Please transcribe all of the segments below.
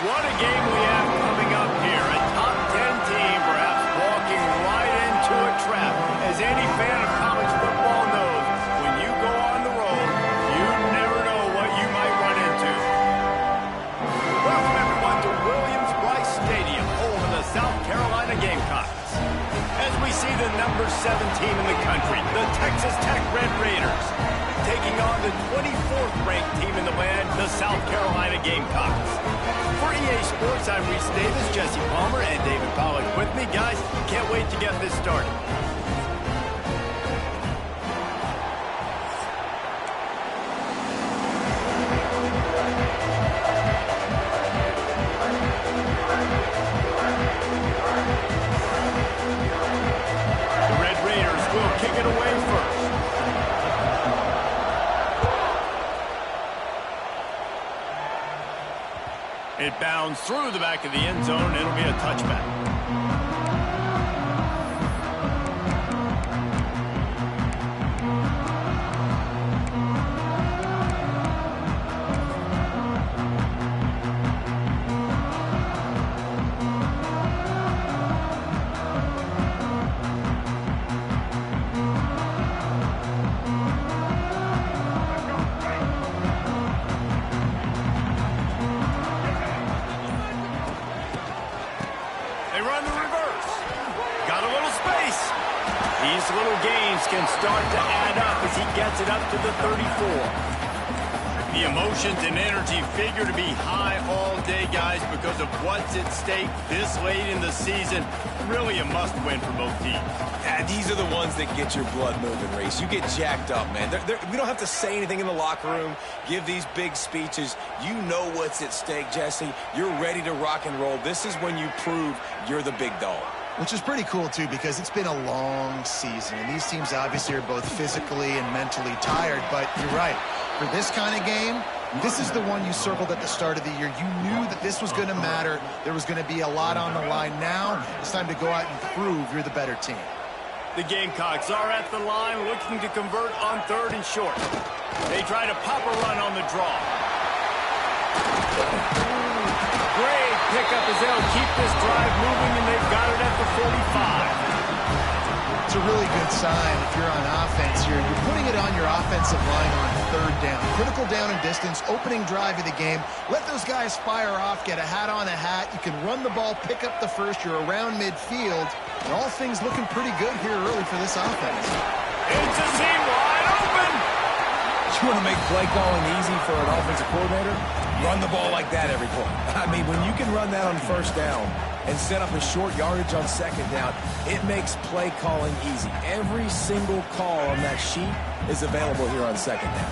What a game we have coming up here. A top 10 team perhaps walking right into a trap. As any fan of college football knows, when you go on the road, you never know what you might run into. Welcome everyone to Williams-Brice Stadium, home of the South Carolina Gamecocks. As we see the number 7 team in the country, the Texas Tech Red Raiders, taking on the 24th ranked team in the land, the South Carolina Gamecocks. For EA Sports, I'm Reese Davis, Jesse Palmer, and David Pollack with me. Guys, can't wait to get this started. The Red Raiders will kick it away first. It bounds through the back of the end zone. It'll be a touchback. These little gains can start to add up as he gets it up to the 34. The emotions and energy figure to be high all day, guys, because of what's at stake this late in the season. Really a must-win for both teams. Yeah, these are the ones that get your blood moving, Reese. You get jacked up, man. We don't have to say anything in the locker room, give these big speeches. You know what's at stake, Jesse. You're ready to rock and roll. This is when you prove you're the big dog. Which is pretty cool, too, because it's been a long season. And these teams obviously are both physically and mentally tired. But you're right. For this kind of game, this is the one you circled at the start of the year. You knew that this was going to matter. There was going to be a lot on the line. Now it's time to go out and prove you're the better team. The Gamecocks are at the line looking to convert on 3rd and short. They try to pop a run on the draw. Great pickup as they'll keep this drive moving, and they've got it at the 45. It's a really good sign if you're on offense here. You're putting it on your offensive line on 3rd down. Critical down and distance, opening drive of the game. Let those guys fire off, get a hat on a hat. You can run the ball, pick up the first. You're around midfield. And all things looking pretty good here early for this offense. It's a seam wide open. You want to make play calling easy for an offensive coordinator? Run the ball like that every play. I mean, when you can run that on 1st down and set up a short yardage on 2nd down, it makes play calling easy. Every single call on that sheet is available here on 2nd down.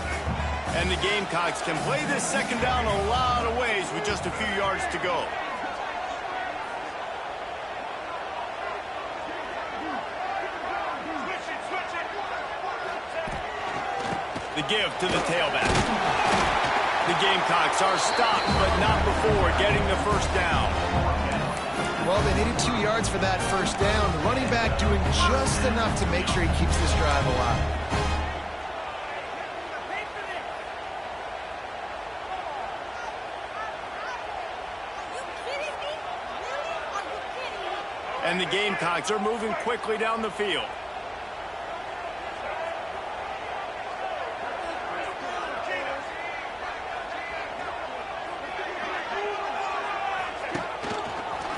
And the Gamecocks can play this 2nd down a lot of ways with just a few yards to go. The give to the tailback. The Gamecocks are stopped, but not before getting the 1st down. Well, they needed 2 yards for that 1st down. The running back doing just enough to make sure he keeps this drive alive. And the Gamecocks are moving quickly down the field.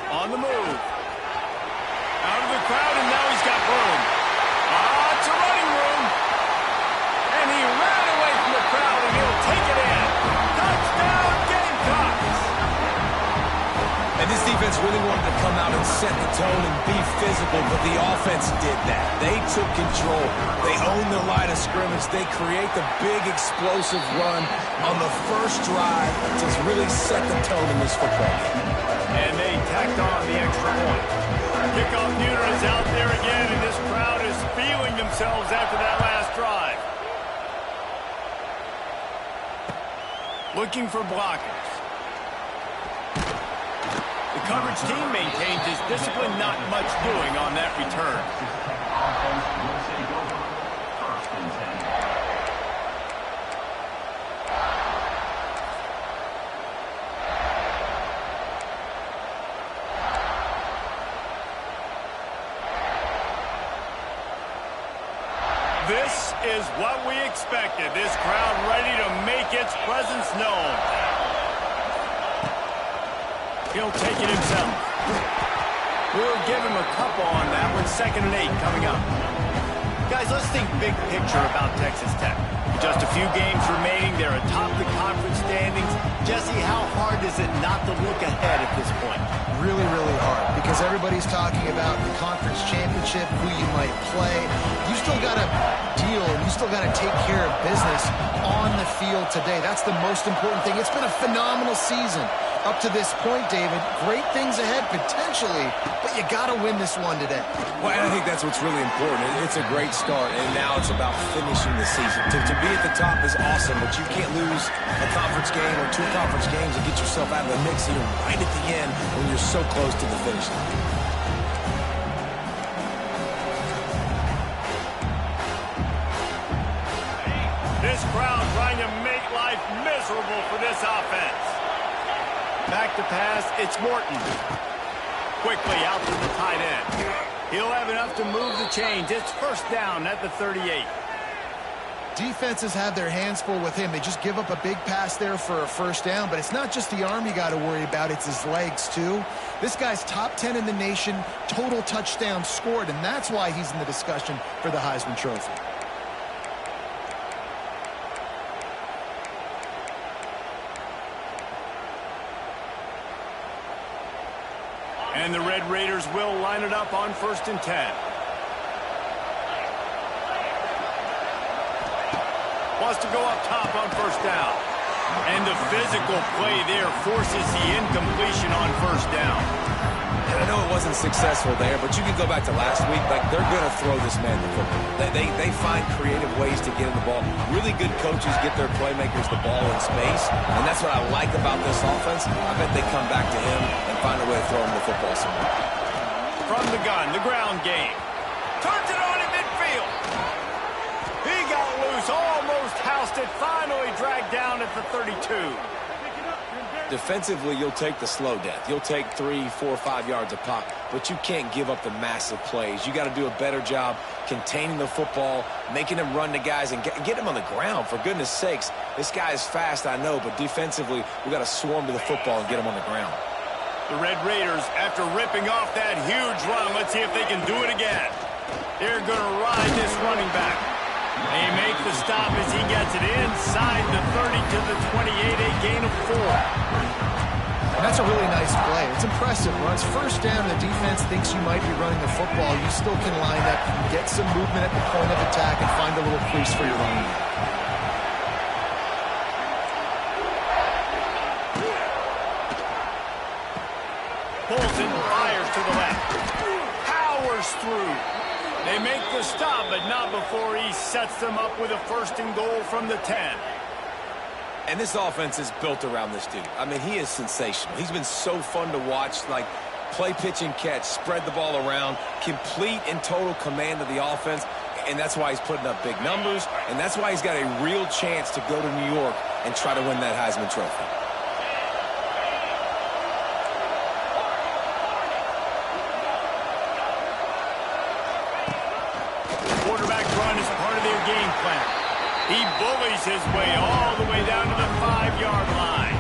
On the move. Out of the crowd, and now he's got room. It's a running room. And he ran away from the crowd, and he'll take it in. Touchdown, Gamecocks! And this defense really wanted to come out and set the tone and be physical, but the offense did that. They took control. They owned the line of scrimmage. They create the big explosive run on the first drive to really set the tone in this football game. And they tacked on the extra point. Kickoff unit is out there again, and this crowd is feeling themselves after that last drive. Looking for blockers. The coverage team maintains his discipline, not much doing on that return. is what we expected. This crowd ready to make its presence known. He'll take it himself. We'll give him a couple on that one. 2nd and 8 coming up. Guys, let's think big picture about Texas Tech. Just a few games remaining. They're atop the conference standings. Jesse, how hard is it not to look ahead at this point? Really, really hard, because everybody's talking about the conference championship, who you might play. You still got to deal, and you still got to take care of business on the field today. That's the most important thing. It's been a phenomenal season up to this point, David. Great things ahead, potentially, but you got to win this one today. Well, and I think that's what's really important. It's a great start, and now it's about finishing the season. To be at the top is awesome, but you can't lose a conference game or 2 conference games and get yourself out of the mix here right at the end when you're so close to the finish line. This crowd trying to make life miserable for this offense. Back to pass, it's Morton. Quickly out to the tight end. He'll have enough to move the chains. It's 1st down at the 38. Defenses have their hands full with him. They just give up a big pass there for a 1st down, but it's not just the arm you got to worry about, it's his legs too. This guy's top 10 in the nation, total touchdowns scored, and that's why he's in the discussion for the Heisman Trophy. And the Red Raiders will line it up on 1st and 10. Wants to go up top on 1st down. And the physical play there forces the incompletion on 1st down. And I know it wasn't successful there, but you can go back to last week. Like, they're going to throw this man the football. They find creative ways to get him the ball. Really good coaches get their playmakers the ball in space, and that's what I like about this offense. I bet they come back to him and find a way to throw him the football somewhere. From the gun, the ground game. Turns it on in midfield. He got loose, almost housed it, finally dragged down at the 32. Defensively, you'll take the slow death. You'll take 3, 4, 5 yards a pop, but you can't give up the massive plays. You got to do a better job containing the football, making them run to guys, and get him on the ground. For goodness sakes, this guy is fast, I know, but defensively, we got to swarm to the football and get him on the ground. The Red Raiders, after ripping off that huge run, let's see if they can do it again. They're going to ride this running back. They make the stop as he gets it inside the 30 to the 28, a gain of 4. And that's a really nice play. It's impressive. When it's 1st down, the defense thinks you might be running the football. You still can line up, get some movement at the point of attack, and find a little crease for your running back. Bolton fires to the left. Powers through. They make the stop, but not before he sets them up with a 1st and goal from the 10. And this offense is built around this dude. I mean, he is sensational. He's been so fun to watch, like play, pitch, and catch, spread the ball around, complete and total command of the offense, and that's why he's putting up big numbers, and that's why he's got a real chance to go to New York and try to win that Heisman Trophy. Game plan. He bullies his way all the way down to the 5-yard line.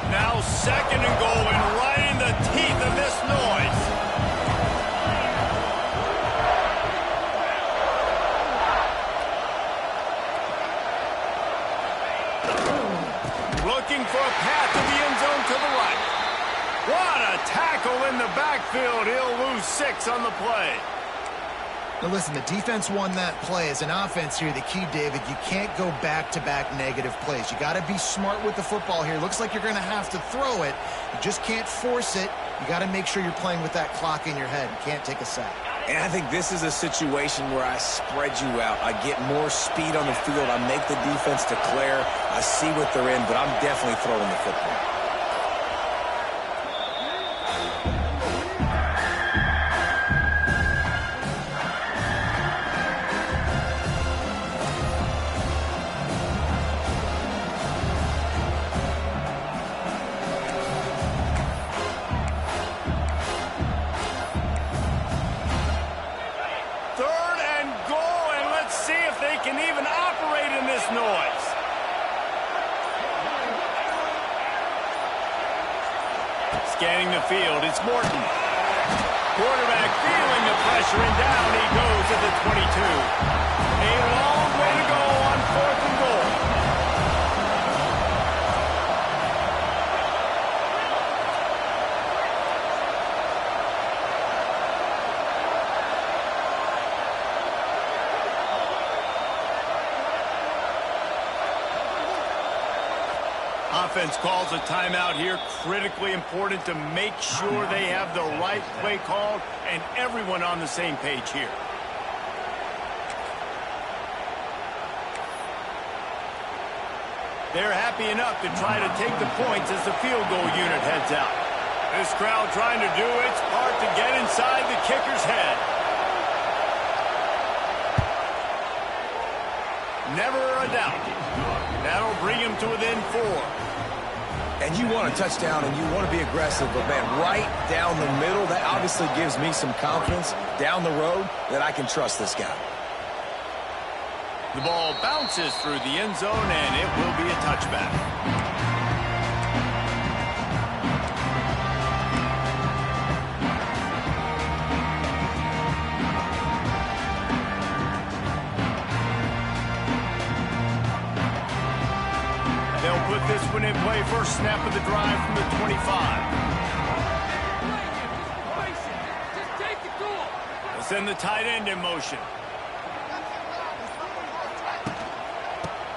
Now 2nd and goal, and right in the teeth of this noise. Looking for a path to the end zone to the right. What a tackle in the backfield. He'll lose 6 on the play. Now listen, the defense won that play. As an offense here, the key, David, you can't go back-to-back negative plays. You got to be smart with the football here. Looks like you're going to have to throw it. You just can't force it. You got to make sure you're playing with that clock in your head. You can't take a sack. And I think this is a situation where I spread you out. I get more speed on the field. I make the defense declare. I see what they're in, but I'm definitely throwing the football. field. It's Morton. Quarterback feeling the pressure, and down he goes at the 22. A long way to go on 4th and goal. Offense calls a timeout here. Critically important to make sure they have the right play called and everyone on the same page here. They're happy enough to try to take the points as the field goal unit heads out. This crowd trying to do its part to get inside the kicker's head. Never a doubt. That'll bring him to within 4. And you want a touchdown and you want to be aggressive, but man, right down the middle, that obviously gives me some confidence down the road that I can trust this guy. The ball bounces through the end zone, and it will be a touchback. They'll put this one in play. First snap of the drive from the 25. They'll send the tight end in motion.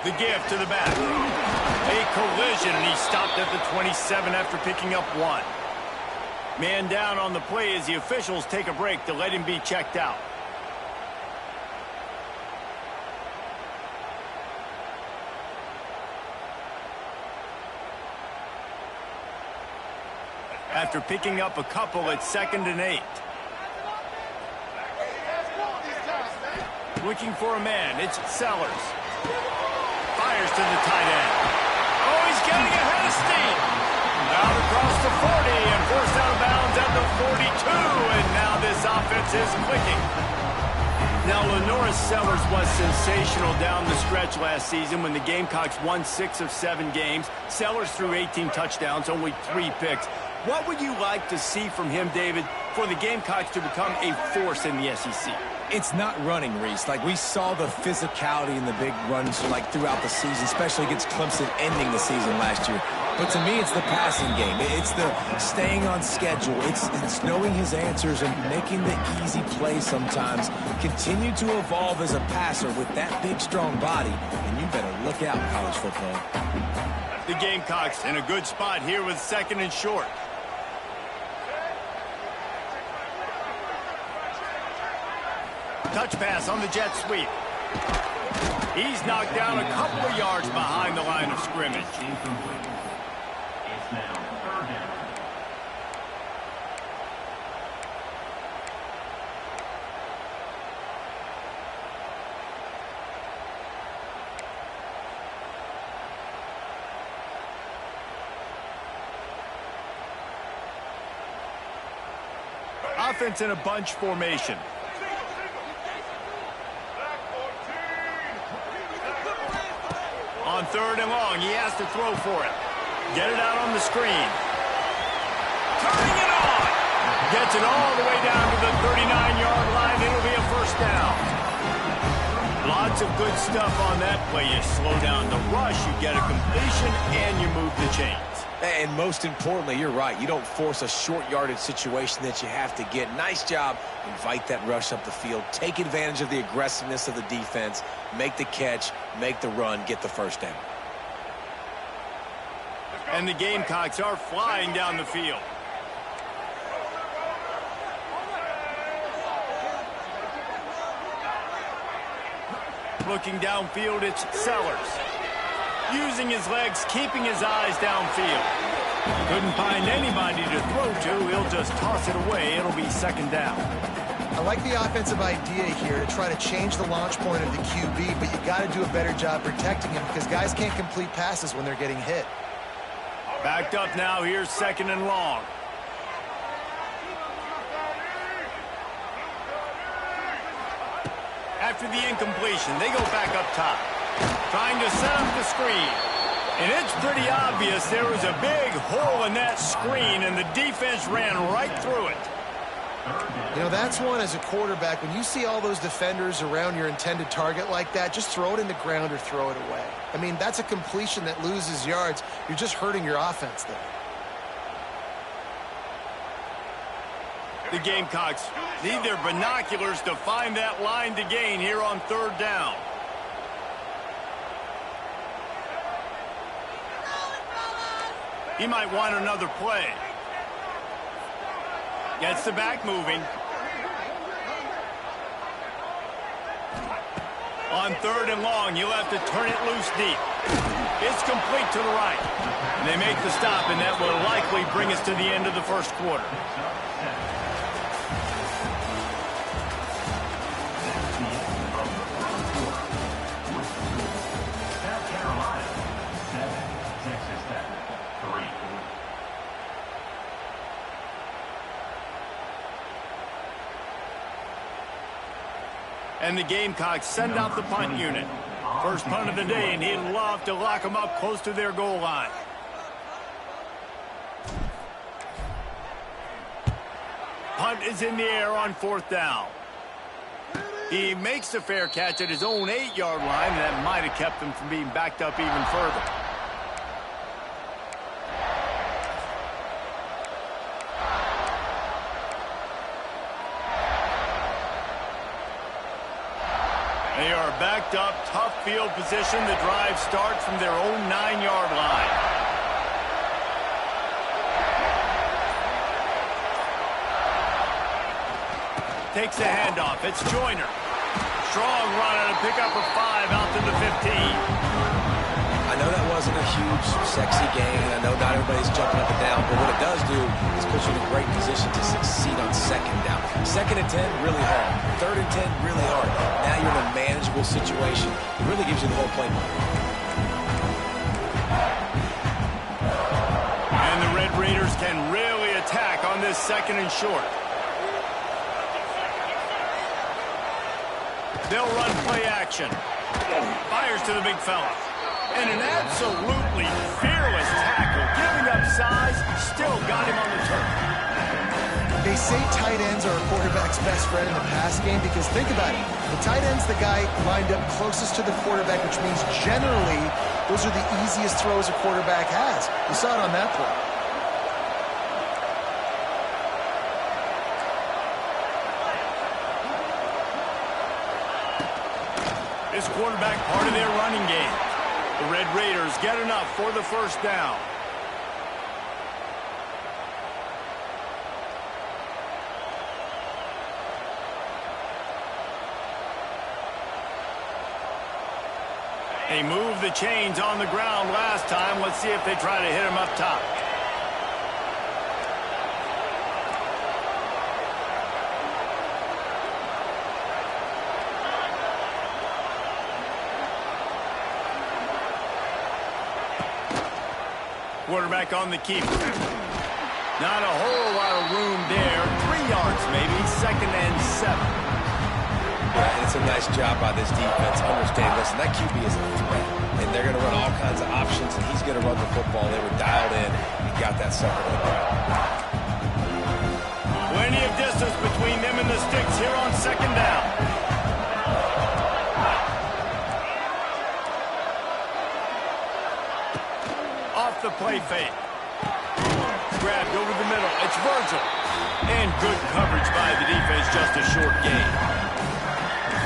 The give to the back. A collision, and he stopped at the 27 after picking up 1. Man down on the play as the officials take a break to let him be checked out. After picking up a couple at 2nd and 8. Looking for a man. It's Sellers. Fires to the tight end. Oh, he's getting ahead of steam. Out across the 40 and forced out of bounds at the 42. And now this offense is clicking. Now, LaNorris Sellers was sensational down the stretch last season when the Gamecocks won 6 of 7 games. Sellers threw 18 touchdowns, only 3 picks. What would you like to see from him, David, for the Gamecocks to become a force in the SEC? It's not running, Reese. Like, we saw the physicality in the big runs, like, throughout the season, especially against Clemson ending the season last year. But to me, it's the passing game. It's the staying on schedule. It's knowing his answers and making the easy play sometimes. Continue to evolve as a passer with that big, strong body. And you better look out, college football. The Gamecocks in a good spot here with 2nd and short. Touch pass on the jet sweep. He's knocked down a couple of yards behind the line of scrimmage. It's now 3rd down. Offense in a bunch formation. On 3rd and long, he has to throw for it. Get it out on the screen. Turning it on. Gets it all the way down to the 39-yard line. It'll be a 1st down. Lots of good stuff on that play. You slow down the rush, you get a completion, and you move the chains. And most importantly, you're right. You don't force a short yardage situation that you have to get. Nice job. Invite that rush up the field. Take advantage of the aggressiveness of the defense. Make the catch. Make the run. Get the 1st down. And the Gamecocks are flying down the field. Looking downfield, it's Sellers. Using his legs, keeping his eyes downfield. Couldn't find anybody to throw to. He'll just toss it away. It'll be 2nd down. I like the offensive idea here to try to change the launch point of the QB, but you got to do a better job protecting him because guys can't complete passes when they're getting hit. Backed up now. Here's 2nd and long. After the incompletion, they go back up top. Trying to set up the screen. And it's pretty obvious there was a big hole in that screen, and the defense ran right through it. You know, that's one as a quarterback. When you see all those defenders around your intended target like that, just throw it in the ground or throw it away. I mean, that's a completion that loses yards. You're just hurting your offense there. The Gamecocks need their binoculars to find that line to gain here on third down. He might want another play. Gets the back moving. On third and long, you'll have to turn it loose deep. It's complete to the right. And they make the stop, and that will likely bring us to the end of the first quarter. And the Gamecocks send out the punt unit. First punt of the day, and he'd love to lock them up close to their goal line. Punt is in the air on fourth down. He makes the fair catch at his own 8-yard line, and that might have kept him from being backed up even further. They are backed up, tough field position. The drive starts from their own 9-yard line. Takes the handoff. It's Joyner. Strong run on a pickup of 5 out to the 15. I know that wasn't a huge, sexy gain. I know not everybody's jumping up and down, but what it does do is put you in a great position to succeed on second down. Second and 10, really hard. Third and 10, really hard. Now you're in a manageable situation. It really gives you the whole playbook. And the Red Raiders can really attack on this second and short. They'll run play action. Fires to the big fella. And an absolutely fearless tackle. Giving up size, still got him on the turf. They say tight ends are a quarterback's best friend in the pass game because think about it. The tight end's the guy lined up closest to the quarterback, which means generally those are the easiest throws a quarterback has. You saw it on that play. This quarterback part of their running game. The Red Raiders get enough for the first down. They moved the chains on the ground last time. Let's see if they try to hit him up top. Quarterback on the keeper. Not a whole lot of room there. 3 yards maybe. Second and 7. Yeah, and it's a nice job by this defense. Understand, listen, that QB is a threat. And they're going to run all kinds of options, and he's going to run the football. They were dialed in and got that sucker in the ground. Plenty of distance between them and the sticks here on second down. Off the play fake. Grabbed over the middle. It's Virgil. And good coverage by the defense, just a short gain.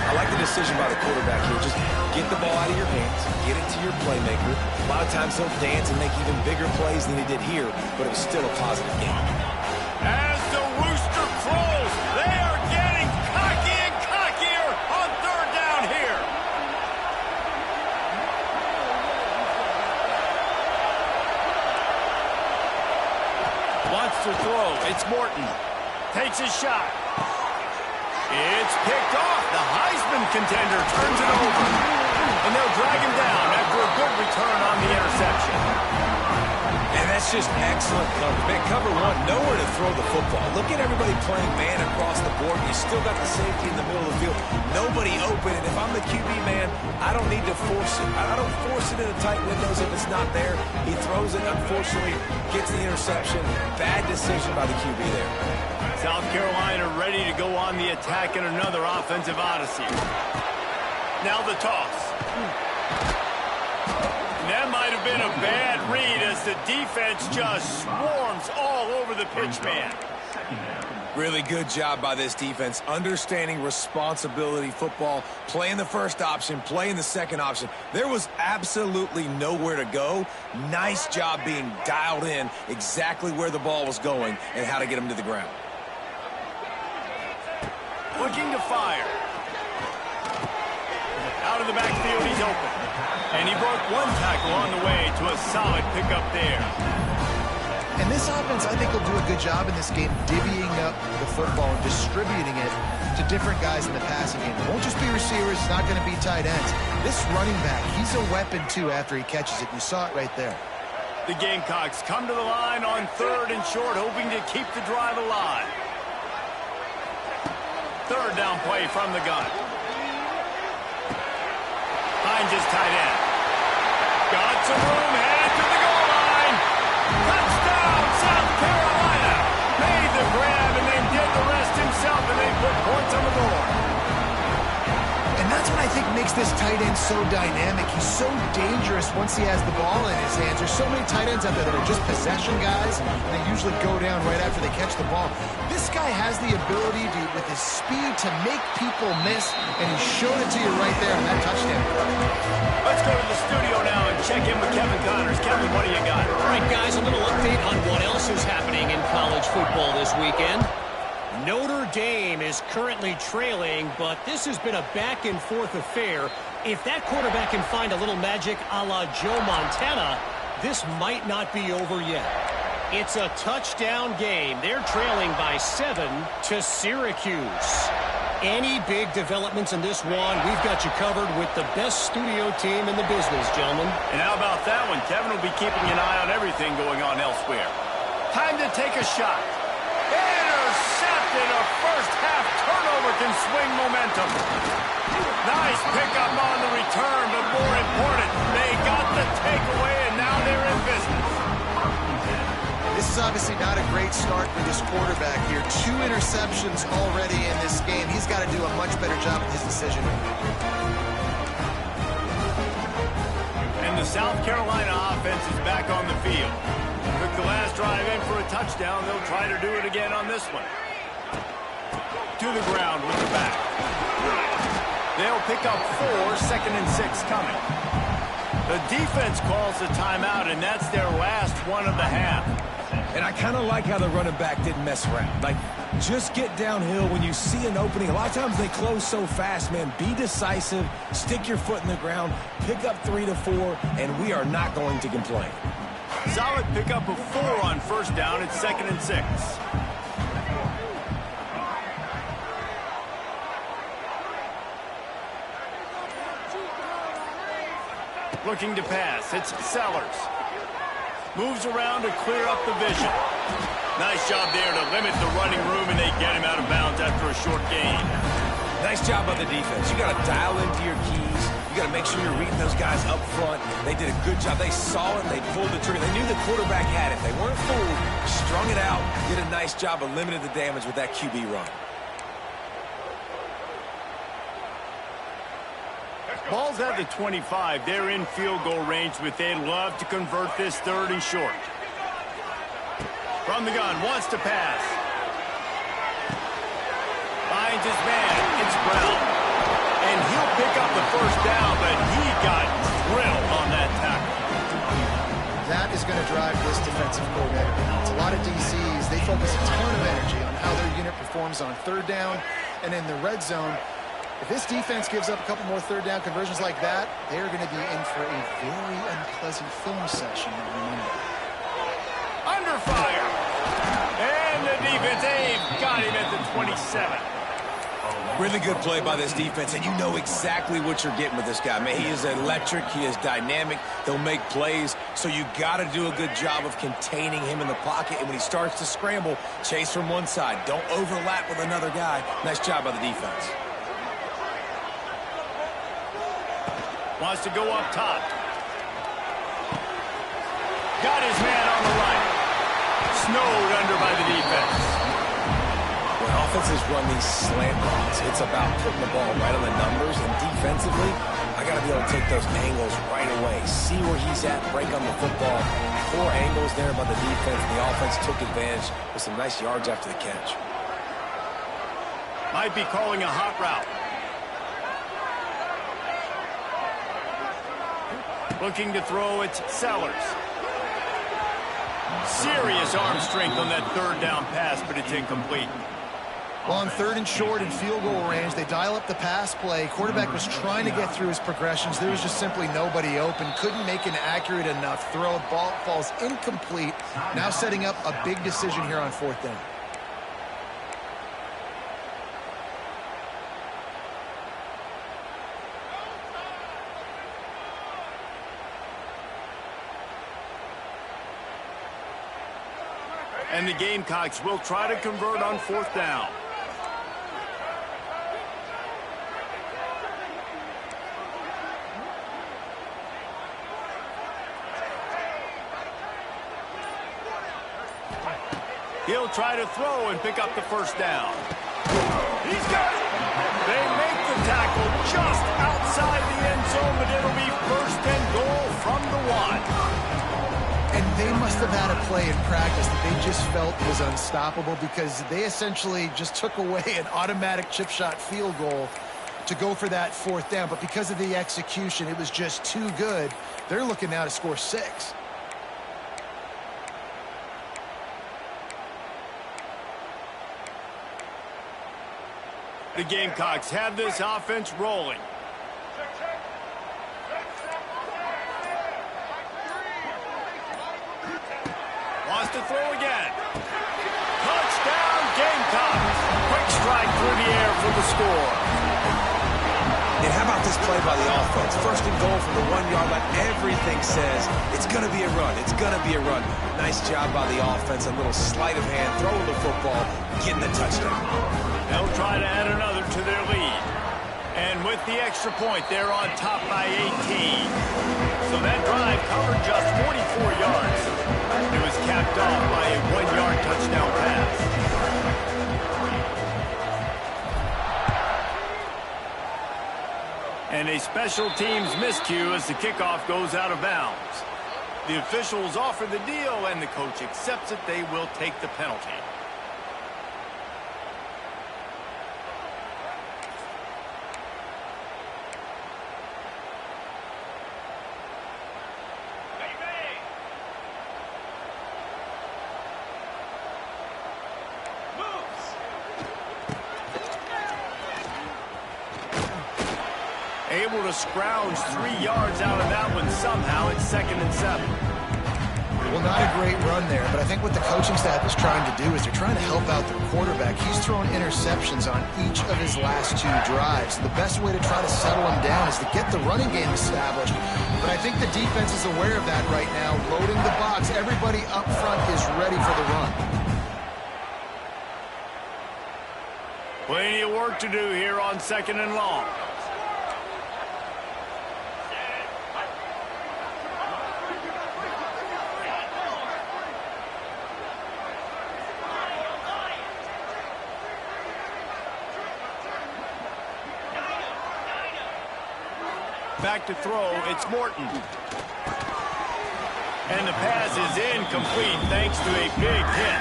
I like the decision by the quarterback here. Just get the ball out of your hands, get it to your playmaker. A lot of times he'll dance and make even bigger plays than he did here, but it was still a positive game. As the rooster crows, they are getting cocky and cockier on third down here. Wants to throw. It's Morton. Takes a shot. It's picked off. The Heisman contender turns it over. And they'll drag him down after a good return on the interception. And That's just excellent coverage. Man, cover one, nowhere to throw the football. Look at everybody playing man across the board. You still got the safety in the middle of the field. Nobody open, and if I'm the QB man, I don't need to force it. I don't force it into tight windows if it's not there. He throws it, unfortunately, gets the interception. Bad decision by the QB there. South Carolina ready to go on the attack in another offensive odyssey. Now the toss. And that might have been a bad read as the defense just swarms all over the pitch man. Really good job by this defense, understanding responsibility football, playing the first option, playing the second option. There was absolutely nowhere to go. Nice job being dialed in exactly where the ball was going and how to get him to the ground. Looking to fire. Out of the backfield, he's open. And he broke one tackle on the way to a solid pickup there. And this offense, I think, will do a good job in this game divvying up the football and distributing it to different guys in the passing game. It won't just be receivers. It's not going to be tight ends. This running back, he's a weapon, too, after he catches it. You saw it right there. The Gamecocks come to the line on 3rd and short, hoping to keep the drive alive. 3rd down play from the gun. Finds his tight end. Got some room, headed to the goal line. Touchdown, South Carolina. Made the grab and then did the rest himself, and they put points on the board. And that's what I think makes this tight end so dynamic. He's so dangerous once he has the ball in his hands. There's so many tight ends out there that are just possession guys, and they usually go down right after they catch the ball. This guy has the ability to, with his speed, to make people miss, and he showed it to you right there on that touchdown. Let's go to the studio now and check in with Kevin Connors. Kevin, what do you got? All right, guys, a little update on what else is happening in college football this weekend. Notre Dame is currently trailing, but this has been a back-and-forth affair. If that quarterback can find a little magic a la Joe Montana, this might not be over yet. It's a touchdown game. They're trailing by 7 to Syracuse. Any big developments in this one, we've got you covered with the best studio team in the business, gentlemen. And how about that one? Kevin will be keeping an eye on everything going on elsewhere. Time to take a shot. Intercepted. A first-half turnover can swing momentum. Nice pickup on the return, but more important, they got the takeaway, and now they're in business. This is obviously not a great start for this quarterback here. 2 interceptions already in this game. He's got to do a much better job with his decision. And the South Carolina offense is back on the field. Took the last drive in for a touchdown. They'll try to do it again on this one. To the ground with the back. They'll pick up 4, 2nd and 6 coming. The defense calls the timeout, and that's their last one of the half. And I kind of like how the running back didn't mess around. Like, just get downhill when you see an opening. A lot of times they close so fast, man. Be decisive, stick your foot in the ground, pick up 3 to 4, and we are not going to complain. Solid pickup of 4 on 1st down. It's 2nd and 6. Looking to pass. It's Sellers. Moves around to clear up the vision. Nice job there to limit the running room, and they get him out of bounds after a short gain. Nice job by the defense. You got to dial into your keys. You got to make sure you're reading those guys up front. They did a good job. They saw it. They pulled the trigger. They knew the quarterback had it. They weren't fooled. Strung it out. Did a nice job of limiting the damage with that QB run. Ball's at the 25. They're in field goal range, but they'd love to convert this 3rd and short. From the gun, wants to pass. Finds his man. It's Brown. And he'll pick up the 1st down, but he got drilled on that tackle. That is going to drive this defensive coordinator. It's a lot of DCs. They focus a ton of energy on how their unit performs on 3rd down and in the red zone. If this defense gives up a couple more 3rd down conversions like that, they're going to be in for a very unpleasant film session on Monday. Under fire. And the defense, they've got him at the 27. Really good play by this defense, and you know exactly what you're getting with this guy. Man, he is electric. He is dynamic. He'll make plays, so you got to do a good job of containing him in the pocket. And when he starts to scramble, chase from one side. Don't overlap with another guy. Nice job by the defense. Wants to go up top. Got his man on the right. Snowed under by the defense. When offenses run these slant routes, it's about putting the ball right on the numbers, and defensively, I got to be able to take those angles right away. See where he's at, break on the football. 4 angles there by the defense, and the offense took advantage with some nice yards after the catch. Might be calling a hot route. Looking to throw, it's Sellers. Serious arm strength on that third down pass, but it's incomplete. Well, on 3rd and short and field goal range, they dial up the pass play. Quarterback was trying to get through his progressions. There was just simply nobody open. Couldn't make an accurate enough throw. Ball falls incomplete. Now setting up a big decision here on 4th down. And the Gamecocks will try to convert on 4th down. He'll try to throw and pick up the 1st down. He's got it. They make the tackle just outside the end zone, but it'll be 1st and goal from the 1. And they must have had a play in practice that they just felt was unstoppable, because they essentially just took away an automatic chip shot field goal to go for that 4th down. But because of the execution, it was just too good. They're looking now to score 6. The Gamecocks have this offense rolling. Wants to throw again. Touchdown, Gamecocks. Quick strike through the air for the score. And how about this play by the offense? 1st and goal from the 1-yard line. Everything says it's going to be a run. It's going to be a run. Nice job by the offense. A little sleight of hand, throwing the football, getting the touchdown. They'll try to add another to their lead. And with the extra point, they're on top by 18. So that drive covered just 44 yards. It was capped off by a 1-yard touchdown pass. And a special teams miscue as the kickoff goes out of bounds. The officials offer the deal, and the coach accepts it. They will take the penalty. Able to scrounge 3 yards out of that one somehow. It's 2nd and 7. Well, not a great run there, but I think what the coaching staff is trying to do is they're trying to help out their quarterback. He's thrown interceptions on each of his last 2 drives. The best way to try to settle him down is to get the running game established. But I think the defense is aware of that right now, loading the box. Everybody up front is ready for the run. Plenty of work to do here on 2nd and long. Back to throw, it's Morton. And the pass is incomplete thanks to a big hit.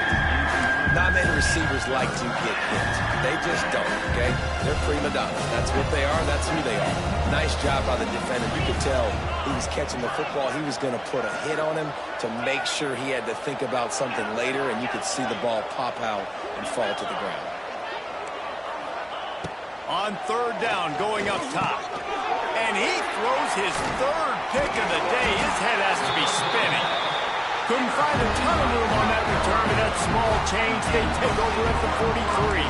Not many receivers like to get hit. They just don't, okay? They're prima donnas. That's what they are. That's who they are. Nice job by the defender. You could tell he was catching the football. He was going to put a hit on him to make sure he had to think about something later, and you could see the ball pop out and fall to the ground. On 3rd down, going up top. And he throws his 3rd pick of the day. His head has to be spinning. Couldn't find a ton of room on that return, but that small change, they take over at the 43.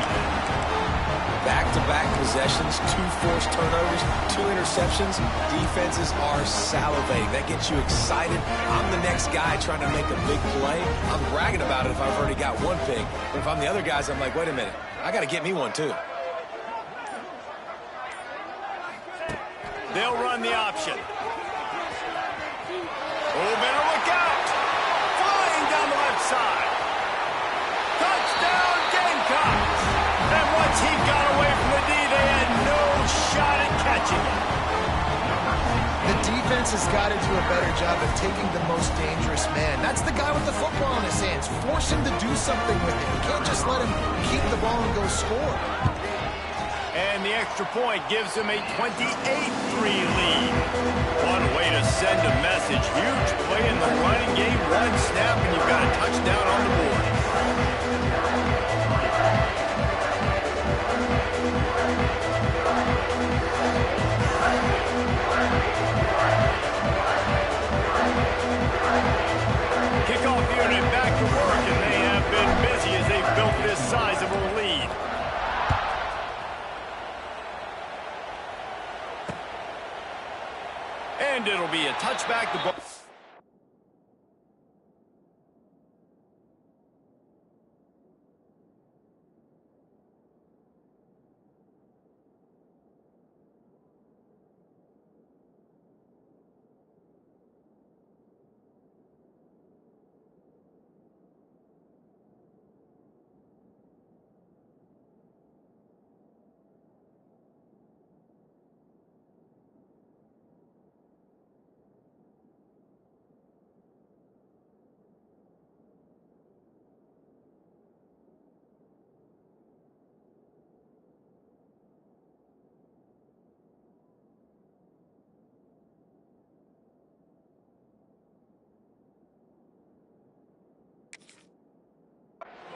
Back-to-back possessions, 2 forced turnovers, 2 interceptions. Defenses are salivating. That gets you excited. I'm the next guy trying to make a big play. I'm bragging about it if I've already got one pick. But if I'm the other guys, I'm like, wait a minute. I got to get me one, too. They'll run the option. Oh, better look out. Flying down the left side. Touchdown, Gamecocks. And once he got away from the D, they had no shot at catching him. The defense has got to do a better job of taking the most dangerous man. That's the guy with the football in his hands. Force him to do something with it. You can't just let him keep the ball and go score. And the extra point gives him a 28-3 lead. What a way to send a message. Huge play in the running game. One snap, and you've got a touchdown on the board. Kickoff unit back to work, and they have been busy as they've built this sizable lead. And it'll be a touchback to ball.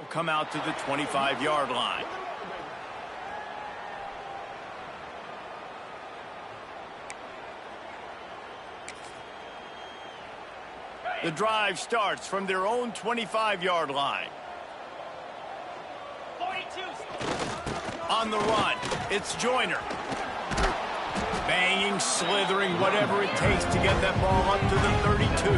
Come out to the 25-yard line. The drive starts from their own 25-yard line. 42. On the run, it's Joyner. Banging, slithering, whatever it takes to get that ball up to the 32.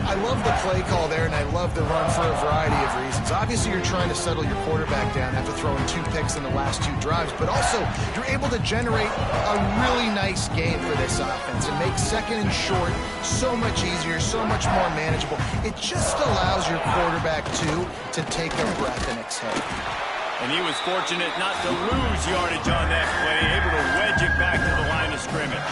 I love the play call there, and I love the run for a variety of reasons. Obviously, you're trying to settle your quarterback down after throwing 2 picks in the last 2 drives, but also you're able to generate a really nice game for this offense and make second and short so much easier, so much more manageable. It just allows your quarterback, too, to take a breath and exhale. And he was fortunate not to lose yardage on that play, able to wedge it back to the line of scrimmage.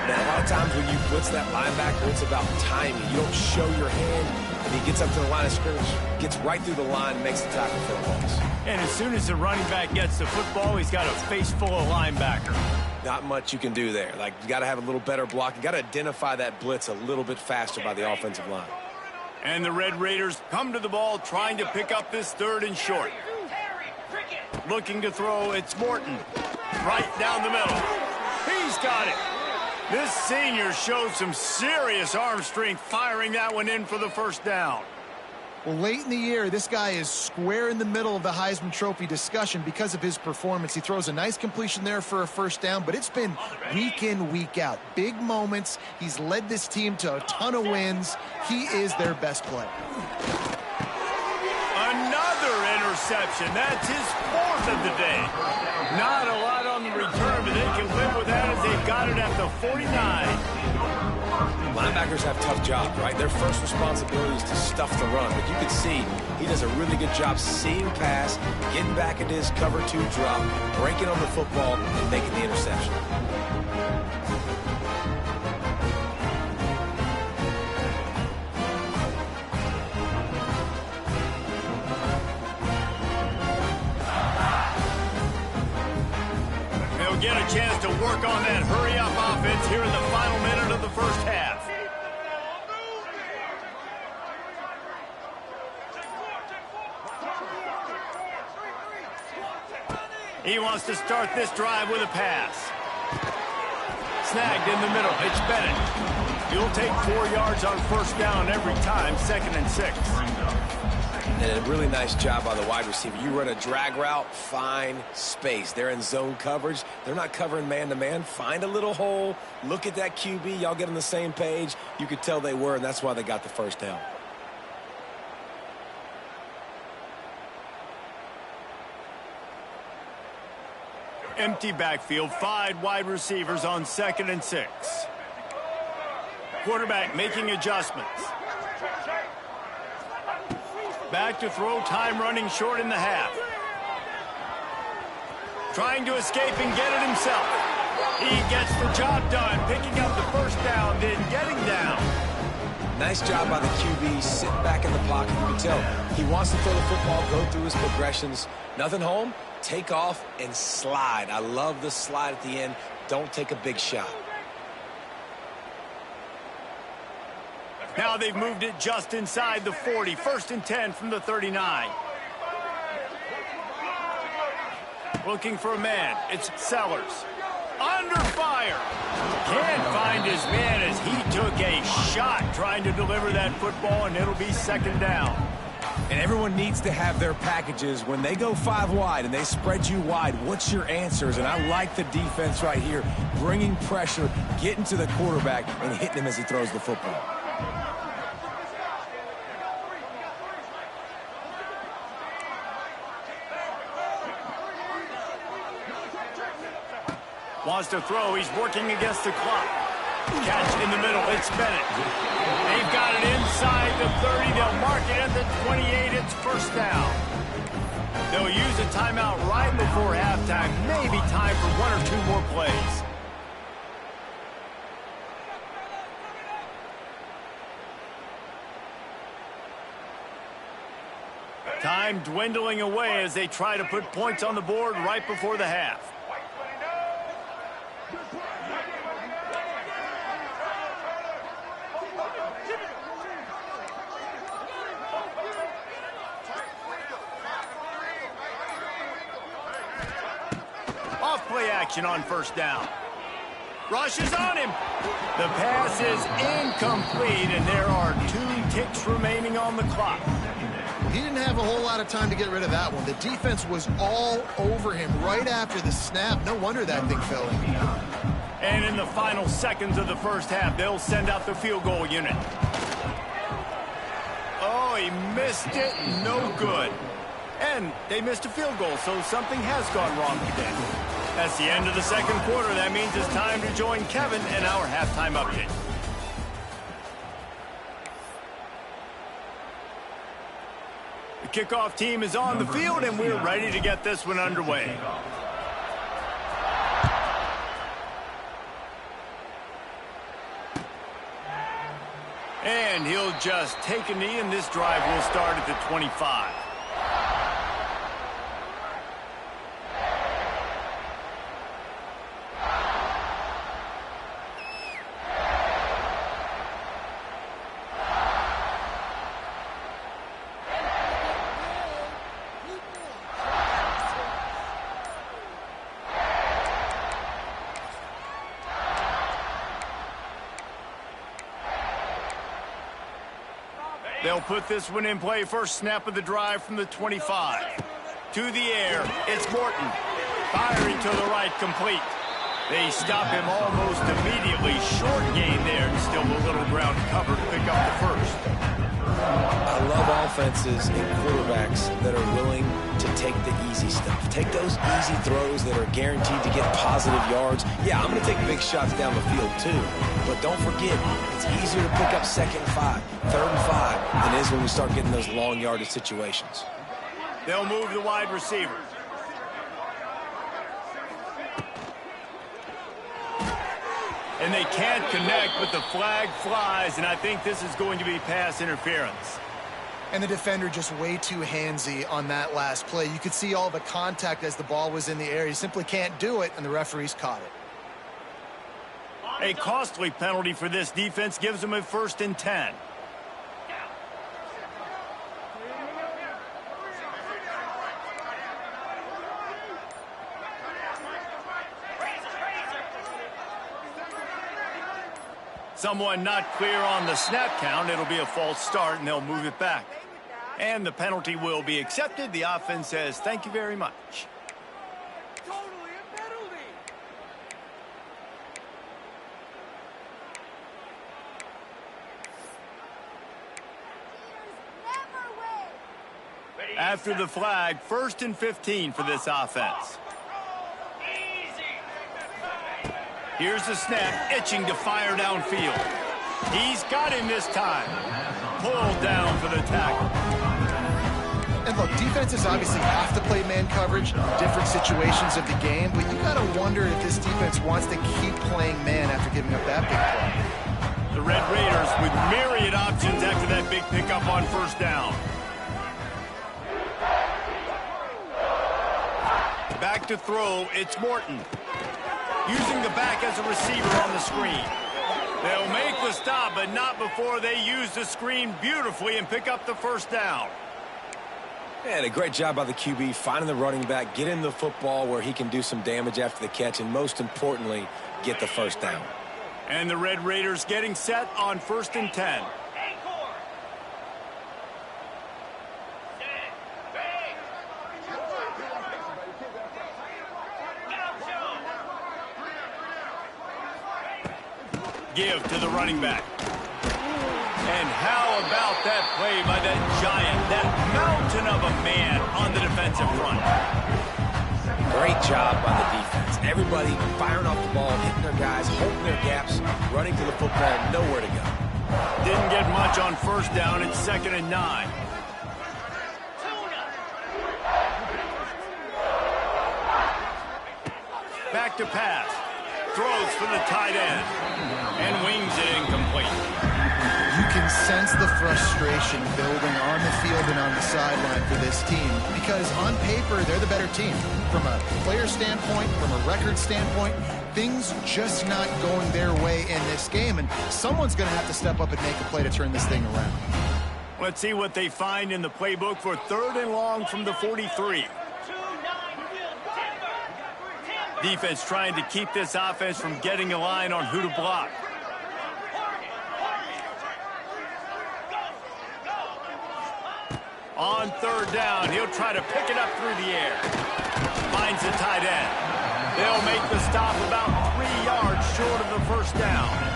Now, a lot of times when you blitz that linebacker, it's about timing. You don't show your hand, and he gets up to the line of scrimmage, gets right through the line, and makes the tackle for a loss. And as soon as the running back gets the football, he's got a face full of linebacker. Not much you can do there. Like, you got to have a little better block. You got to identify that blitz a little bit faster by the offensive line. And the Red Raiders come to the ball, trying to pick up this 3rd and short. Looking to throw, it's Morton. Right down the middle. He's got it. This senior showed some serious arm strength, firing that one in for the first down. Well, late in the year, this guy is square in the middle of the Heisman Trophy discussion because of his performance. He throws a nice completion there for a first down, but it's been week in, week out. Big moments. He's led this team to a ton of wins. He is their best player. Another interception. That's his 4th of the day. Not a lot on the return, but they can live with that as they've got it at the 49. Linebackers have tough jobs, right? Their first responsibility is to stuff the run, but you can see he does a really good job seeing pass, getting back into his cover 2 drop, breaking on the football, and making the interception. Get a chance to work on that hurry-up offense here in the final minute of the first half. He wants to start this drive with a pass. Snagged in the middle. It's Bennett. He'll take 4 yards on first down every time, 2nd and 6. And a really nice job by the wide receiver. You run a drag route, find space. They're in zone coverage. They're not covering man-to-man. Find a little hole. Look at that QB. Y'all get on the same page. You could tell they were, and that's why they got the first down. Empty backfield, 5 wide receivers on 2nd and 6. Quarterback making adjustments. Back to throw, time running short in the half. Trying to escape and get it himself. He gets the job done, picking up the first down, then getting down. Nice job by the QB, sitting back in the pocket. You can tell he wants to throw the football, go through his progressions. Nothing home, take off and slide. I love the slide at the end. Don't take a big shot. Now they've moved it just inside the 40. 1st and 10 from the 39. Looking for a man. It's Sellers. Under fire. Can't find his man as he took a shot trying to deliver that football, and it'll be 2nd down. And everyone needs to have their packages. When they go 5 wide and they spread you wide, what's your answers? And I like the defense right here, bringing pressure, getting to the quarterback, and hitting him as he throws the football. Wants to throw. He's working against the clock. Catch in the middle. It's Bennett. They've got it inside the 30. They'll mark it at the 28. It's 1st down. They'll use a timeout right before halftime. Maybe time for 1 or 2 more plays. Time dwindling away as they try to put points on the board right before the half. Off-play action on 1st down. Rushes on him. The pass is incomplete, and there are 2 ticks remaining on the clock. He didn't have a whole lot of time to get rid of that one. The defense was all over him right after the snap. No wonder that thing fell in. And in the final seconds of the 1st half, they'll send out the field goal unit. Oh, he missed it. No good. And they missed a field goal, so something has gone wrong today. That's the end of the 2nd quarter. That means it's time to join Kevin in our halftime update. The kickoff team is on the field, and we're ready to get this one underway. And he'll just take a knee, and this drive will start at the 25. They'll put this one in play. First snap of the drive from the 25. To the air, it's Morton. Firing to the right, complete. They stop him almost immediately. Short gain there, and still a little ground cover to pick up the first. I love offenses and quarterbacks that are willing to take the easy stuff. Take those easy throws that are guaranteed to get positive yards. Yeah, I'm going to take big shots down the field too. But don't forget, it's easier to pick up 2nd and 5, 3rd and 5 than it is when we start getting those long yardage situations. They'll move the wide receiver. And they can't connect, but the flag flies, and I think this is going to be pass interference. And the defender just way too handsy on that last play. You could see all the contact as the ball was in the air. He simply can't do it, and the referees caught it. A costly penalty for this defense gives them a 1st and 10. Someone not clear on the snap count. It'll be a false start, and they'll move it back. And the penalty will be accepted. The offense says thank you very much. Totally a penalty. After the flag, 1st and 15 for this offense. Here's the snap, itching to fire downfield. He's got him this time. Pulled down for the tackle. And look, defenses obviously have to play man coverage, different situations of the game, but you got to wonder if this defense wants to keep playing man after giving up that big play. The Red Raiders with myriad options after that big pickup on 1st down. Back to throw, it's Morton. Using the back as a receiver on the screen. They'll make the stop, but not before they use the screen beautifully and pick up the 1st down. And a great job by the QB finding the running back, get him the football where he can do some damage after the catch, and most importantly, get the 1st down. And the Red Raiders getting set on 1st and 10. Give to the running back. And how about that play by that giant, that mountain of a man on the defensive front? Great job by the defense. Everybody firing off the ball, hitting their guys, holding their gaps, running to the football, nowhere to go. Didn't get much on 1st down. It's 2nd and 9. Back to pass. Throws for the tight end. And wings it incomplete. You can sense the frustration building on the field and on the sideline for this team because on paper, they're the better team. From a player standpoint, from a record standpoint, things just not going their way in this game, and someone's going to have to step up and make a play to turn this thing around. Let's see what they find in the playbook for 3rd and long from the 43. Defense trying to keep this offense from getting a line on who to block. On 3rd down, he'll try to pick it up through the air. Finds the tight end. They'll make the stop about 3 yards short of the 1st down.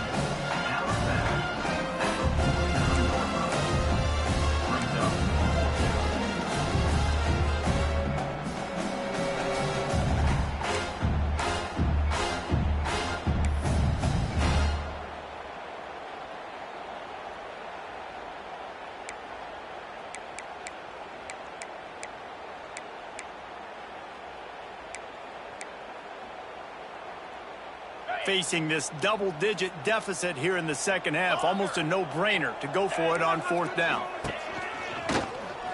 Facing this double-digit deficit here in the 2nd half, almost a no-brainer to go for it on 4th down.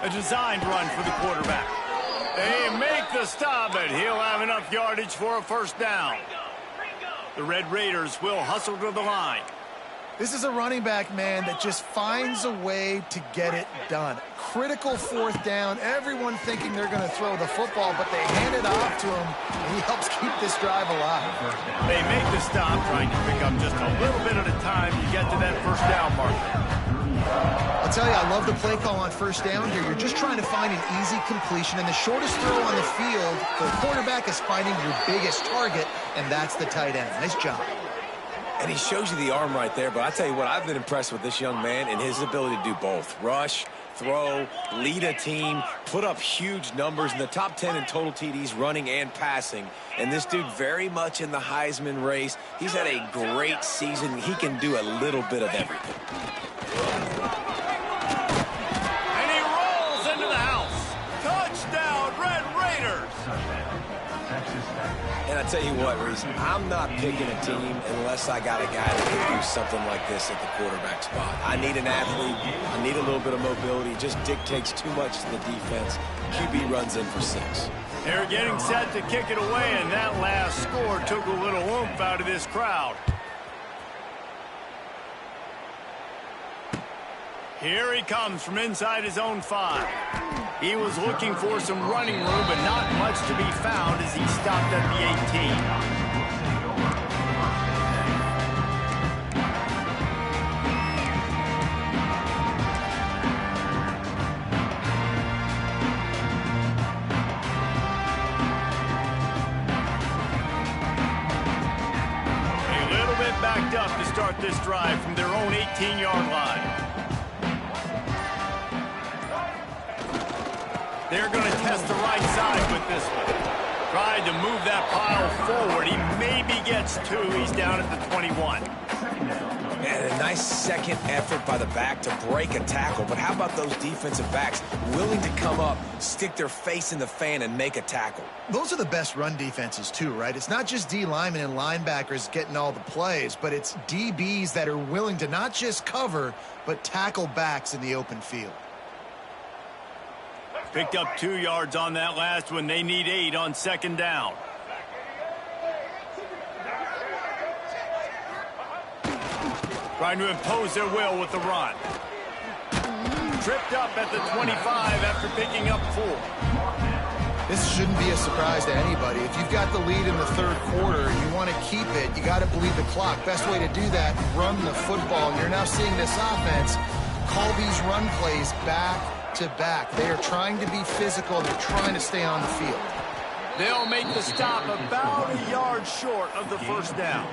A designed run for the quarterback. They make the stop, but he'll have enough yardage for a 1st down. The Red Raiders will hustle to the line. This is a running back, man, that just finds a way to get it done. Critical 4th down, everyone thinking they're going to throw the football, but they hand it off to him, and he helps keep this drive alive. They make the stop, trying to pick up just a little bit at a time to get to that 1st down marker. I'll tell you, I love the play call on 1st down here. You're just trying to find an easy completion, and the shortest throw on the field, the quarterback is finding your biggest target, and that's the tight end. Nice job. And he shows you the arm right there, but I tell you what, I've been impressed with this young man and his ability to do both. Rush, throw, lead a team, put up huge numbers in the top 10 in total TDs running and passing. And this dude very much in the Heisman race. He's had a great season. He can do a little bit of everything. And he rolls into the house. Touchdown, Red Raiders. And I tell you what, Reese, I'm not picking a team unless I got a guy that can do something like this at the quarterback spot. I need an athlete. I need a little bit of mobility. It just dictates too much to the defense. QB runs in for 6. They're getting set to kick it away, and that last score took a little oomph out of this crowd. Here he comes from inside his own 5. He was looking for some running room, but not much to be found as he stopped at the 18. start this drive from their own 18-yard line. They're going to test the right side with this one. Tried to move that pile forward. He maybe gets 2. He's down at the 21. And a nice second effort by the back to break a tackle. But how about those defensive backs willing to come up, stick their face in the fan, and make a tackle? Those are the best run defenses too, right? It's not just D linemen and linebackers getting all the plays, but it's DBs that are willing to not just cover, but tackle backs in the open field. Picked up 2 yards on that last one. They need 8 on second down. Trying to impose their will with the run. Tripped up at the 25 after picking up 4. This shouldn't be a surprise to anybody. If you've got the lead in the third quarter and you want to keep it, you got to bleed the clock. Best way to do that, run the football. And you're now seeing this offense call these run plays back to back. They are trying to be physical. They're trying to stay on the field. They'll make the stop about a yard short of the first down.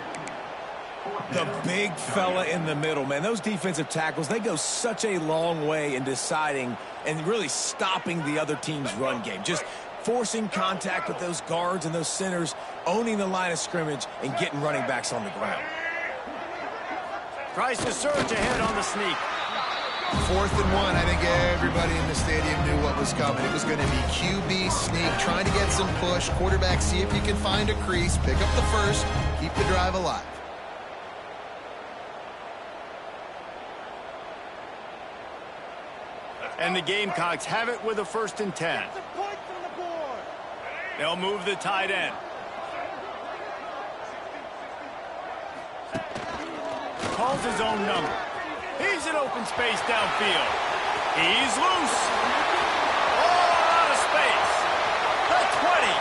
The big fella in the middle, man. Those defensive tackles, they go such a long way in deciding and really stopping the other team's run game. Just forcing contact with those guards and those centers, owning the line of scrimmage, and getting running backs on the ground. Tries to surge ahead on the sneak. 4th and 1. I think everybody in the stadium knew what was coming. It was going to be QB sneak, trying to get some push. Quarterback, see if you can find a crease. Pick up the first. Keep the drive alive. And the Gamecocks have it with a 1st and 10. They'll move the tight end. Calls his own number. He's in open space downfield. He's loose. All out of space. The 20.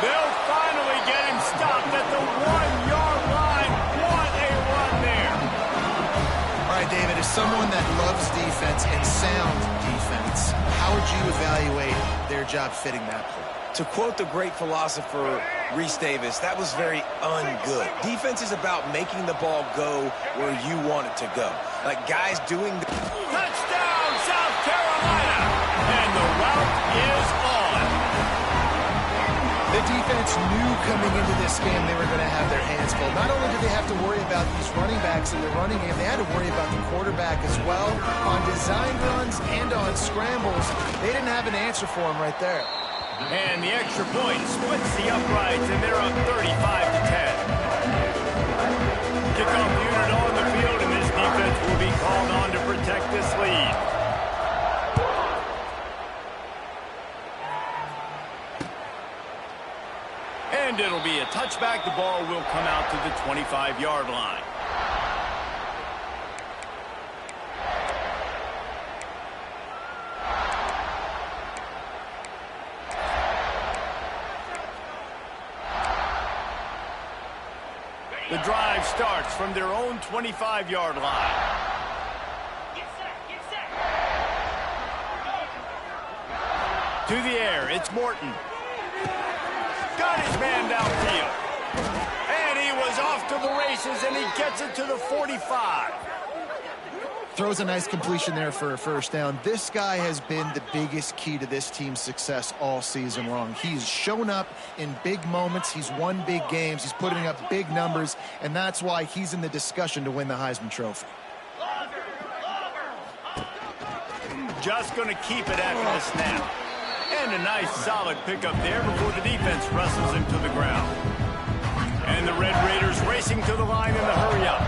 They'll finally get him stopped at the 1-yard line. What a run there. All right, David, as someone that loves defense and sound defense, how would you evaluate their job fitting that play? To quote the great philosopher Reese Davis, that was very ungood. Defense is about making the ball go where you want it to go. Like guys doing the... Touchdown, South Carolina! And the route is on. The defense knew coming into this game they were going to have their hands full. Not only did they have to worry about these running backs in the running game, they had to worry about the quarterback as well. On design runs and on scrambles, they didn't have an answer for him right there. And the extra point splits the uprights, and they're up 35-10. Kickoff unit on the field, and this defense will be called on to protect this lead. And it'll be a touchback. The ball will come out to the 25-yard line. The drive starts from their own 25-yard line. To the air, it's Morton. Got his man downfield. And he was off to the races, and he gets it to the 45. Throws a nice completion there for a first down. This guy has been the biggest key to this team's success all season long. He's shown up in big moments. He's won big games. He's putting up big numbers, and that's why he's in the discussion to win the Heisman Trophy. Just going to keep it after the snap. And a nice solid pickup there before the defense wrestles him to the ground. And the Red Raiders racing to the line in the hurry-up.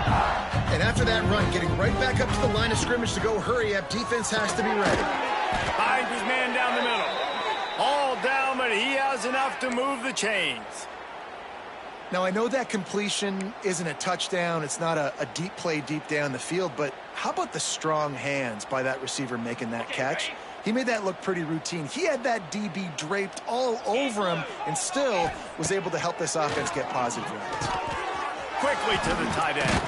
And after that run, getting right back up to the line of scrimmage to go hurry up, defense has to be ready. Finds his man down the middle. All down, but he has enough to move the chains. Now, I know that completion isn't a touchdown. It's not a deep play deep down the field, but how about the strong hands by that receiver making that catch? He made that look pretty routine. He had that DB draped all over him and still was able to help this offense get positive yards. Quickly to the tight end.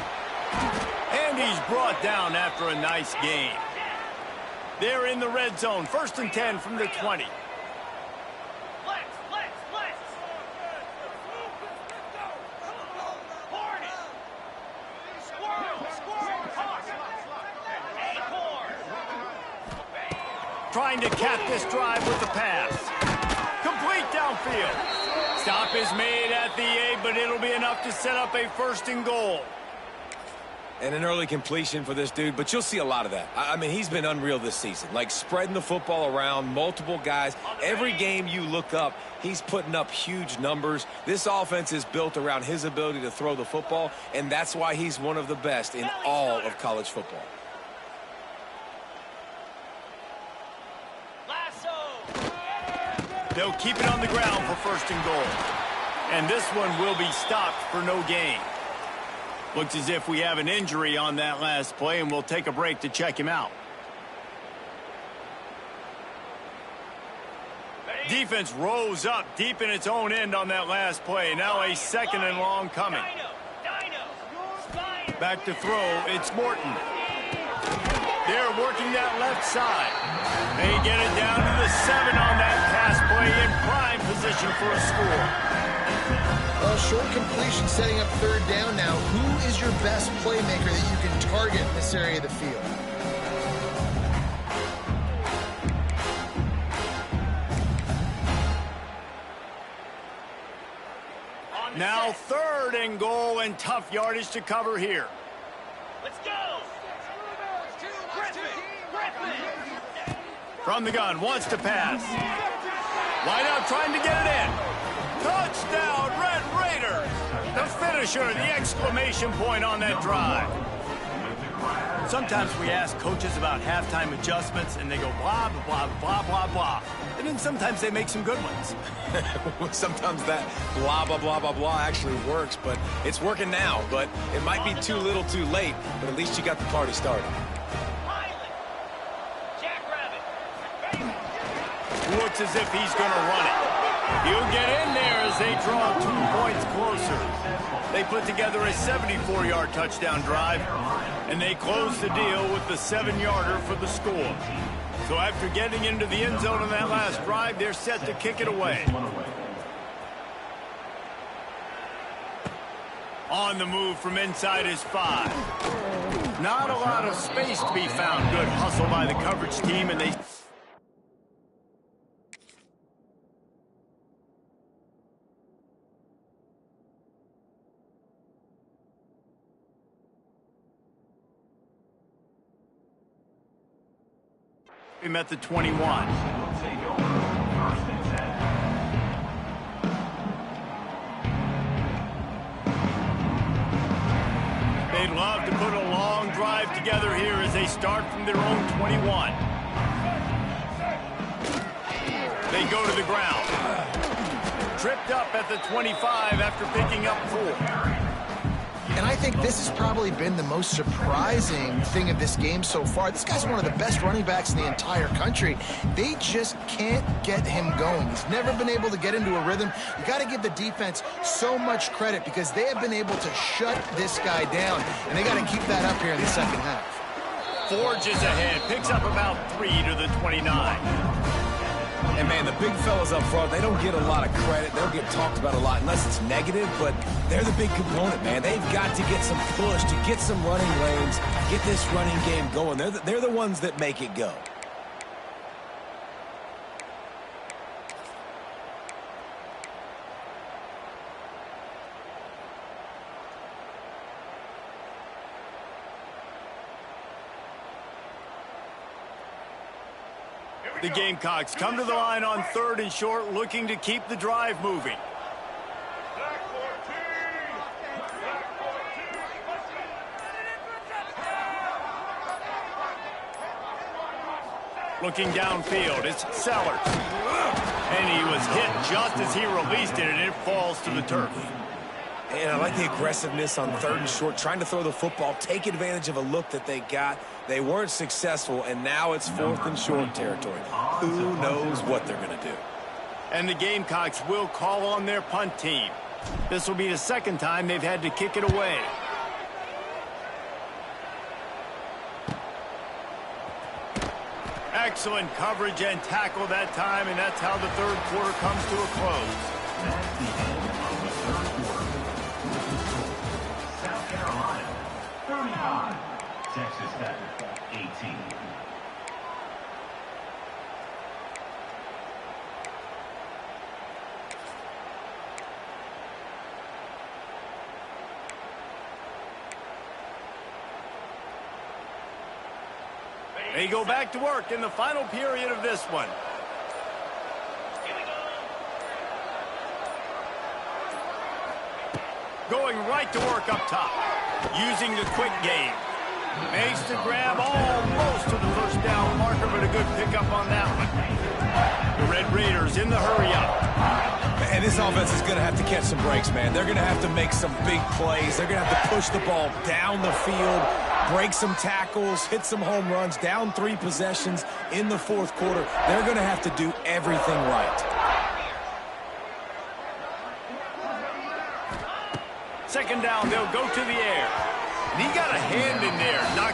And he's brought down after a nice gain. They're in the red zone. 1st and 10 from the 20. trying to cap this drive with the pass. Complete downfield. Stop is made at the 8, but it'll be enough to set up a 1st and goal. And an early completion for this dude, but you'll see a lot of that. I mean, he's been unreal this season, like spreading the football around, multiple guys. Every game you look up, he's putting up huge numbers. This offense is built around his ability to throw the football, and that's why he's one of the best in all of college football. They'll keep it on the ground for 1st and goal. And this one will be stopped for no gain. Looks as if we have an injury on that last play, and we'll take a break to check him out. Defense rose up deep in its own end on that last play. Now a 2nd and long coming. Back to throw, it's Morton. They're working that left side. They get it down to the 7 on that pass play in prime position for a score. A short completion setting up 3rd down now. Who is your best playmaker that you can target in this area of the field? Now 3rd and goal, and tough yardage to cover here. Let's go! From the gun, wants to pass. Wide out trying to get it in. Touchdown, Red Raiders! The finisher, the exclamation point on that drive. Sometimes we ask coaches about halftime adjustments, and they go blah, blah, blah, blah, blah. And then sometimes they make some good ones. Sometimes that blah, blah, blah, blah, blah actually works, but it's working now. But it might be too little too late, but at least you got the party started. Looks as if he's going to run it. He'll get in there as they draw 2 points closer. They put together a 74-yard touchdown drive, and they close the deal with the 7-yarder for the score. So after getting into the end zone on that last drive, they're set to kick it away. On the move from inside is 5. Not a lot of space to be found. Good hustle by the coverage team, and they... him at the 21. They'd love to put a long drive together here as they start from their own 21. They go to the ground. Tripped up at the 25 after picking up 4. And I think this has probably been the most surprising thing of this game so far. This guy's one of the best running backs in the entire country. They just can't get him going. He's never been able to get into a rhythm. You got to give the defense so much credit because they have been able to shut this guy down, and they got to keep that up here in the 2nd half. Forges ahead, picks up about 3 to the 29. And, man, the big fellas up front, they don't get a lot of credit. They don't get talked about a lot unless it's negative, but they're the big component, man. They've got to get some push, to get some running lanes, get this running game going. They're the ones that make it go. The Gamecocks come to the line on 3rd and short, looking to keep the drive moving. Looking downfield, it's Sellers. And he was hit just as he released it, and it falls to the turf. And I like the aggressiveness on 3rd and short, trying to throw the football, take advantage of a look that they got. They weren't successful, and now it's 4th and short territory. Who knows what they're going to do? And the Gamecocks will call on their punt team. This will be the 2nd time they've had to kick it away. Excellent coverage and tackle that time, and that's how the 3rd quarter comes to a close. South Carolina, 35. Texas Tech, 18. They go back to work in the final period of this one. Going right to work up top. Using the quick game. Makes the grab almost to the first down marker, but a good pickup on that one. The Red Raiders in the hurry up. And this offense is going to have to catch some breaks, man. They're going to have to make some big plays. They're going to have to push the ball down the field, break some tackles, hit some home runs, down 3 possessions in the fourth quarter. They're going to have to do everything right. Second down, they'll go to the air. And he got a hand in there. Knocked